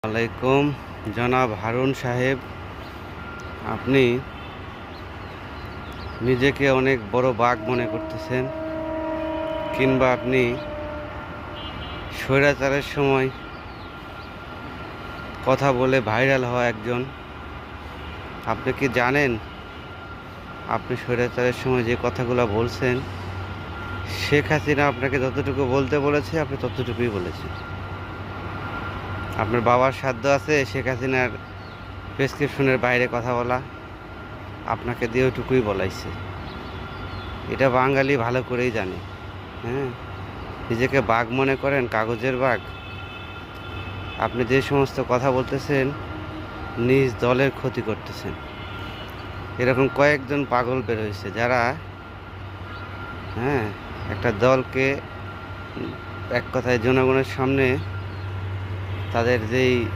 আলাইকুম জনাব হারুন সাহেব, আপনি নিজেকে অনেক বড় বাঘ মনে করতেছেন, কিংবা আপনি স্বৈরাচারের সময় কথা বলে ভাইরাল হওয়া একজন। আপনি কি জানেন আপনি স্বৈরাচারের সময় যে কথাগুলো বলছেন, শেখ হাসিনা আপনাকে যতটুকু বলতে বলেছে আপনি ততটুকুই বলেছেন। আপনার বাবার সাধ্য আছে শেখ হাসিনার প্রেসক্রিপশনের বাইরে কথা বলা? আপনাকে দিয়ে ওইটুকুই বলাইছে। এটা বাঙালি ভালো করেই জানে। হ্যাঁ, নিজেকে বাঘ মনে করেন, কাগজের বাঘ। আপনি যে সমস্ত কথা বলতেছেন নিজ দলের ক্ষতি করতেছেন। এরকম কয়েকজন পাগল বের হয়েছে যারা একটা দলকে এক কথায় জনগণের সামনে তাদের যেই